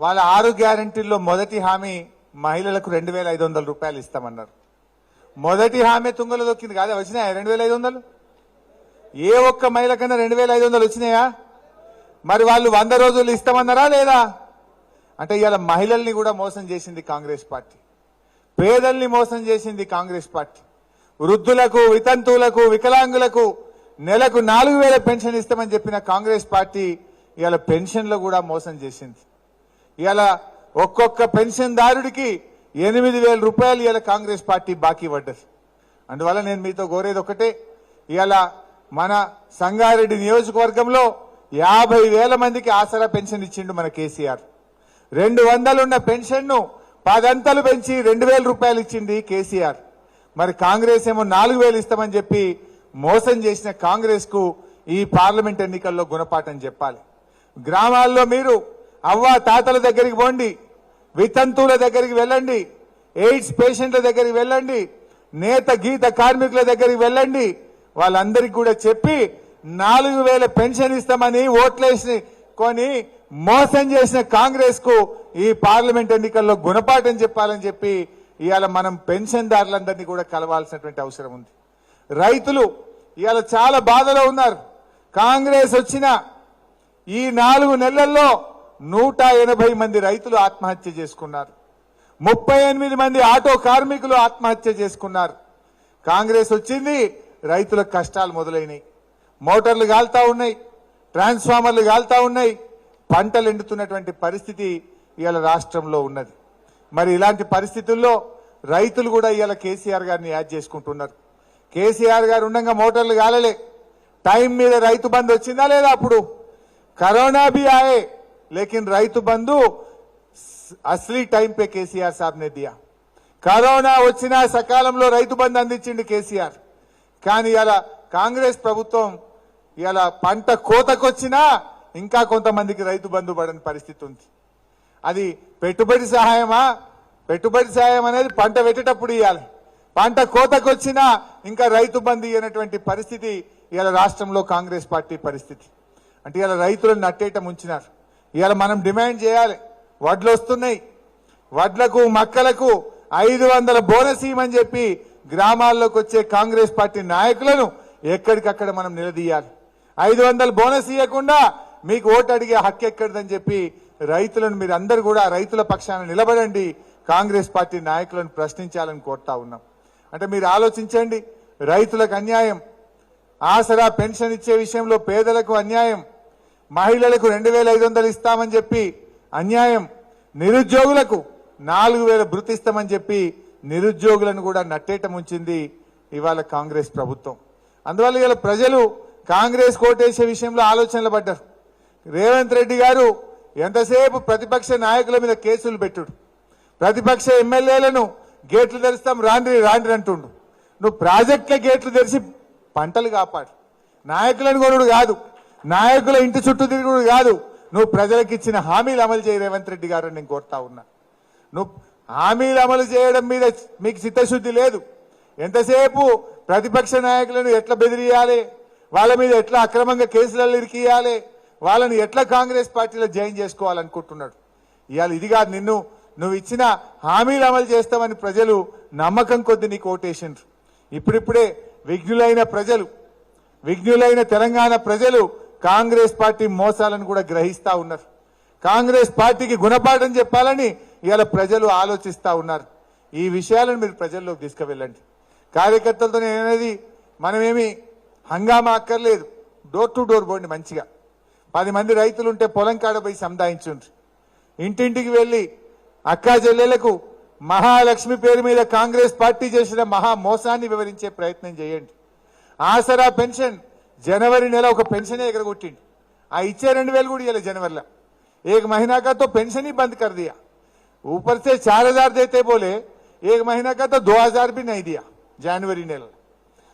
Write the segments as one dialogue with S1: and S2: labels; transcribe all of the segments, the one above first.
S1: వాళ్ళ 6 గ్యారెంటీల్లో మొదటి హామీ మహిళలకు 2500 రూపాయలు ఇస్తామన్నారు. మొదటి హామీ తుంగలో దొక్కింది కాదా? వచ్చినాయా 2500? ఏ ఒక్క మహిళ కన్నా 2500 వచ్చినాయా? మరి వాళ్ళు 100 రోజులు ఇస్తామన్నారా లేదా? అంటే ఇవాళ మహిళల్ని కూడా మోసం చేసింది కాంగ్రెస్ పార్టీ, పేదల్ని మోసం చేసింది కాంగ్రెస్ పార్టీ, వృద్ధులకు, వితంతువులకు, వికలాంగులకు నెలకు 4000 పెన్షన్ ఇస్తామని చెప్పిన కాంగ్రెస్ పార్టీ ఇవాళ పెన్షన్లో కూడా మోసం చేసింది. ఇవాళ ఒక్కొక్క పెన్షన్దారుడికి 8000 రూపాయలు ఇవాళ కాంగ్రెస్ పార్టీ బాకీ పడ్డది. అందువల్ల నేను మీతో కోరేది ఒకటే, ఇవాళ మన సంగారెడ్డి నియోజకవర్గంలో 50,000 మందికి ఆసరా పెన్షన్ ఇచ్చిండు మన కేసీఆర్. 200 ఉన్న పెన్షన్ను 10 అంతలు పెంచి 2000 రూపాయలు ఇచ్చింది కేసీఆర్. మరి కాంగ్రెస్ ఏమో 4000 ఇస్తామని చెప్పి మోసం చేసిన కాంగ్రెస్ కు ఈ పార్లమెంట్ ఎన్నికల్లో గుణపాఠం చెప్పాలి. గ్రామాల్లో మీరు అవ్వ తాతల దగ్గరికి పోండి, వితంతువుల దగ్గరికి వెళ్ళండి, ఎయిడ్స్ పేషెంట్ల దగ్గరికి వెళ్ళండి, నేత గీత కార్మికుల దగ్గరికి వెళ్ళండి. వాళ్ళందరికీ కూడా చెప్పి 4000 పెన్షన్ ఇస్తామని ఓట్లేసి కొని మోసం చేసిన కాంగ్రెస్ కు ఈ పార్లమెంట్ ఎన్నికల్లో గుణపాఠం చెప్పాలని చెప్పి ఇవాళ మనం పెన్షన్దారులందరినీ కూడా కలవాల్సినటువంటి అవసరం ఉంది. రైతులు ఇవాళ చాలా బాధలో ఉన్నారు. కాంగ్రెస్ వచ్చిన ఈ 4 నెలల్లో 180 మంది రైతులు ఆత్మహత్య చేసుకున్నారు. 38 మంది ఆటో కార్మికులు ఆత్మహత్య చేసుకున్నారు. కాంగ్రెస్ వచ్చింది, రైతుల కష్టాలు మొదలైనవి. మోటార్లు కాలుతా ఉన్నాయి, ట్రాన్స్ఫార్మర్లు కాలుతా ఉన్నాయి, పంటలు ఎండుతున్నటువంటి పరిస్థితి ఇవాళ రాష్ట్రంలో ఉన్నది. మరి ఇలాంటి పరిస్థితుల్లో రైతులు కూడా ఇవాళ కేసీఆర్ గారిని యాడ్ చేసుకుంటున్నారు. కేసీఆర్ గారు ఉండగా మోటార్లు కాలలే, టైం మీద రైతు బంధు వచ్చిందా లేదా? అప్పుడు కరోనా भी आए लेकिन రైతు బంధు అసలీ టైం పే కేసీఆర్ సాబ్ నే దియా. కరోనా వచ్చినా సకాలంలో రైతు బంధు అందించిండు కేసీఆర్. కానీ ఇవాళ కాంగ్రెస్ ప్రభుత్వం ఇవాళ పంట కోతకొచ్చినా ఇంకా కొంతమందికి రైతు బంధు పడని పరిస్థితి ఉంది. అది పెట్టుబడి సహాయమా? పెట్టుబడి సహాయం అనేది పంట పెట్టేటప్పుడు ఇవ్వాలి, పంట కోతకొచ్చినా ఇంకా రైతు బంధు ఇవ్వనటువంటి పరిస్థితి ఇవాళ రాష్ట్రంలో కాంగ్రెస్ పార్టీ పరిస్థితి. అంటే ఇవాళ రైతులను నట్టేట ముంచినారు. ఇవాళ మనం డిమాండ్ చేయాలి, వడ్లు వస్తున్నాయి, వడ్లకు మక్కలకు 500 బోనస్ ఇవ్వమని చెప్పి గ్రామాల్లోకి వచ్చే కాంగ్రెస్ పార్టీ నాయకులను ఎక్కడికక్కడ మనం నిలదీయాలి. 500 బోనస్ ఇవ్వకుండా మీకు ఓటు అడిగే హక్కు ఎక్కడిదని చెప్పి రైతులను మీరు అందరూ కూడా రైతుల పక్షాన నిలబడండి, కాంగ్రెస్ పార్టీ నాయకులను ప్రశ్నించాలని కోరుతా ఉన్నాం. అంటే మీరు ఆలోచించండి, రైతులకు అన్యాయం, ఆసరా పెన్షన్ ఇచ్చే విషయంలో పేదలకు అన్యాయం, మహిళలకు 2500 ఇస్తామని చెప్పి అన్యాయం, నిరుద్యోగులకు 4000 భృతి ఇస్తామని చెప్పి నిరుద్యోగులను కూడా నట్టేట ముంచింది ఇవాళ కాంగ్రెస్ ప్రభుత్వం. అందువల్ల ఇవాళ ప్రజలు కాంగ్రెస్ కోటేసే విషయంలో ఆలోచనలు పడ్డారు. రేవంత్ రెడ్డి గారు ఎంతసేపు ప్రతిపక్ష నాయకుల మీద కేసులు పెట్టుడు, ప్రతిపక్ష ఎమ్మెల్యేలను గేట్లు తెరుస్తాం రాండ్రి రాండ్రి అంటుండు. నువ్వు ప్రాజెక్టుల గేట్లు తెరిచి పంటలు కాపాడు, నాయకులను కొనుడు కాదు, నాయకుల ఇంటి చుట్టూ తిరుగుడు కాదు, నువ్వు ప్రజలకు ఇచ్చిన హామీలు అమలు చేయ రేవంత్ రెడ్డి గారు నేను కోరుతా ఉన్నా. నువ్వు హామీలు అమలు చేయడం మీద మీకు చిత్తశుద్ధి లేదు. ఎంతసేపు ప్రతిపక్ష నాయకులను ఎట్లా బెదిరియాలి, వాళ్ళ మీద ఎట్లా అక్రమంగా కేసులలో ఇరికియాలి, వాళ్ళని ఎట్లా కాంగ్రెస్ పార్టీలో జాయిన్ చేసుకోవాలనుకుంటున్నాడు. ఇవాళ ఇది కాదు, నువ్వు ఇచ్చిన హామీలు అమలు చేస్తామని ప్రజలు నమ్మకం కొద్ది నీకు ఓటేసిండ్రు. ఇప్పుడిప్పుడే విఘ్నులైన తెలంగాణ ప్రజలు కాంగ్రెస్ పార్టీ మోసాలను కూడా గ్రహిస్తా ఉన్నారు. కాంగ్రెస్ పార్టీకి గుణపాఠం చెప్పాలని ఇవాళ ప్రజలు ఆలోచిస్తా ఉన్నారు. ఈ విషయాలను మీరు ప్రజల్లోకి తీసుకువెళ్ళండి. కార్యకర్తలతో నేననేది, మనమేమి హంగామా అక్కర్లేదు, డోర్ టు డోర్ పోండి. మంచిగా 10 మంది రైతులు ఉంటే పొలం కాడ పోయి సంధాయించుండ్రు. ఇంటింటికి వెళ్ళి అక్కా చెల్లెలకు మహాలక్ష్మి పేరు మీద కాంగ్రెస్ పార్టీ చేసిన మహా మోసాన్ని వివరించే ప్రయత్నం చేయండి. ఆసరా పెన్షన్ జనవరి నెల ఒక పెన్షన్ ఎగరగొట్టిండు, ఆ ఇచ్చే 2000 కూడా ఇవ్వలేదు जनवरी। एक महीना का तो पेंशन ही बंद कर दिया, ऊपर से 4000 देते बोले, 1 महीना का तो 2000 भी नहीं दिया जनवरी నెల।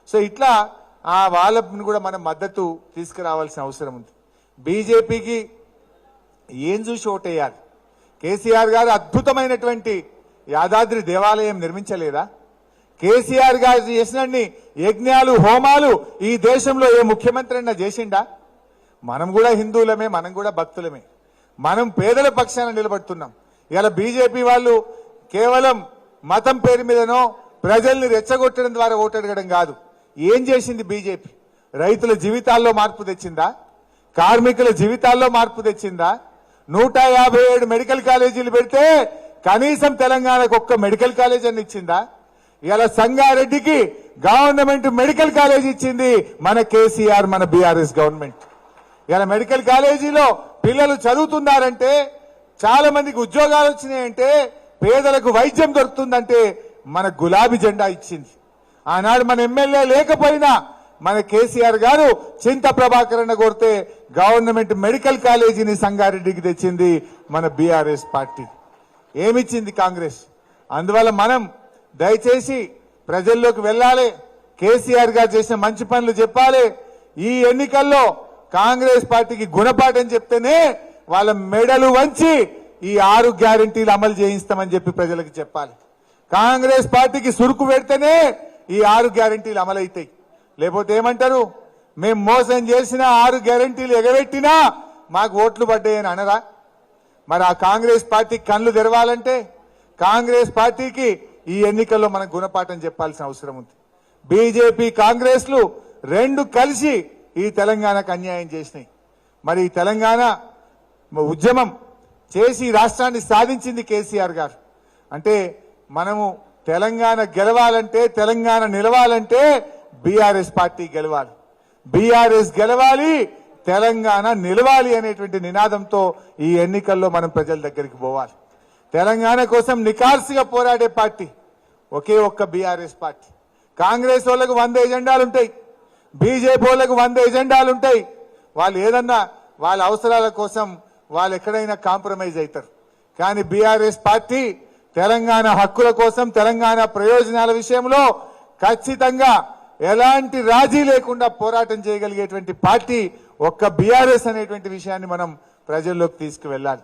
S1: సో ఇట్లా ఆ వాళ్ళని కూడా మనం మద్దతు తీసుకురావాల్సిన అవసరం ఉంది. బీజేపీకి ఏం చూసి ఓటేయాలి? కేసీఆర్ గారు అద్భుతమైనటువంటి యాదాద్రి దేవాలయం నిర్మించలేదా? కేసీఆర్ గారు చేసినన్ని యజ్ఞాలు హోమాలు ఈ దేశంలో ఏ ముఖ్యమంత్రి అయినా చేసిండా? మనం కూడా హిందువులమే, మనం కూడా భక్తులమే. మనం పేదల పక్షాన నిలబడుతున్నాం. ఇలా బీజేపీ వాళ్ళు కేవలం మతం పేరు మీదనో ప్రజల్ని రెచ్చగొట్టడం ద్వారా ఓటడగడం కాదు. ఏం చేసింది బీజేపీ? రైతుల జీవితాల్లో మార్పు తెచ్చిందా? కార్మికుల జీవితాల్లో మార్పు తెచ్చిందా? 157 మెడికల్ కాలేజీలు పెడితే కనీసం తెలంగాణకు ఒక్క మెడికల్ కాలేజ్ అని ఇచ్చిందా? ఇలా సంగారెడ్డికి గవర్నమెంట్ మెడికల్ కాలేజ్ ఇచ్చింది మన కేసీఆర్, మన బీఆర్ఎస్ గవర్నమెంట్. ఇలా మెడికల్ కాలేజీలో పిల్లలు చదువుతున్నారంటే, చాలా మందికి ఉద్యోగాలు వచ్చినాయంటే, పేదలకు వైద్యం దొరుకుతుందంటే మన గులాబీ జెండా ఇచ్చింది. ఆనాడు మన ఎమ్మెల్యే లేకపోయినా మన కేసీఆర్ గారు చింత ప్రభాకరణ కోరితే గవర్నమెంట్ మెడికల్ కాలేజీని సంగారెడ్డికి తెచ్చింది మన బీఆర్ఎస్ పార్టీ. ఏమిచ్చింది కాంగ్రెస్? అందువల్ల మనం దయచేసి ప్రజల్లోకి వెళ్ళాలి. కేసీఆర్ గారు చేసిన మంచి పనులు చెప్పాలి. ఈ ఎన్నికల్లో కాంగ్రెస్ పార్టీకి గుణపాఠం చెప్తేనే వాళ్ళ మెడలు వంచి ఈ 6 గ్యారెంటీలు అమలు చేయిస్తామని చెప్పి ప్రజలకు చెప్పాలి. కాంగ్రెస్ పార్టీకి సురుకు పెడితేనే ఈ 6 గ్యారెంటీలు అమలైతాయి. లేకపోతే ఏమంటారు? మేము మోసం చేసిన 6 గ్యారెంటీలు ఎగబెట్టినా మాకు ఓట్లు పడ్డాయని అనరా? మరి ఆ కాంగ్రెస్ పార్టీ కళ్ళు తెరవాలంటే కాంగ్రెస్ పార్టీకి ఈ ఎన్నికల్లో మనం గుణపాఠం చెప్పాల్సిన అవసరం ఉంది. బీజేపీ కాంగ్రెస్లు రెండు కలిసి ఈ తెలంగాణకు అన్యాయం చేసినాయి. మరి ఈ తెలంగాణ ఉద్యమం చేసి రాష్ట్రాన్ని సాధించింది కేసీఆర్ గారు. అంటే మనము తెలంగాణ గెలవాలంటే, తెలంగాణ నిలవాలంటే బీఆర్ఎస్ పార్టీ గెలవాలి, బీఆర్ఎస్ గెలవాలి, తెలంగాణ నిలవాలి అనేటువంటి నినాదంతో ఈ ఎన్నికల్లో మనం ప్రజల దగ్గరికి పోవాలి. తెలంగాణ కోసం నికార్సిగా పోరాడే పార్టీ ఒకే ఒక్క బీఆర్ఎస్ పార్టీ. కాంగ్రెస్ వాళ్ళకు 100 ఎజెండాలు ఉంటాయి, బీజేపీ వాళ్ళకు 100 ఎజెండాలు ఉంటాయి. వాళ్ళు ఏదన్నా వాళ్ళ అవసరాల కోసం వాళ్ళు ఎక్కడైనా కాంప్రమైజ్ అవుతారు. కానీ బీఆర్ఎస్ పార్టీ తెలంగాణ హక్కుల కోసం, తెలంగాణ ప్రయోజనాల విషయంలో ఖచ్చితంగా ఎలాంటి రాజీ లేకుండా పోరాటం చేయగలిగేటువంటి పార్టీ ఒక్క బీఆర్ఎస్ అనేటువంటి విషయాన్ని మనం ప్రజల్లోకి తీసుకువెళ్ళాలి.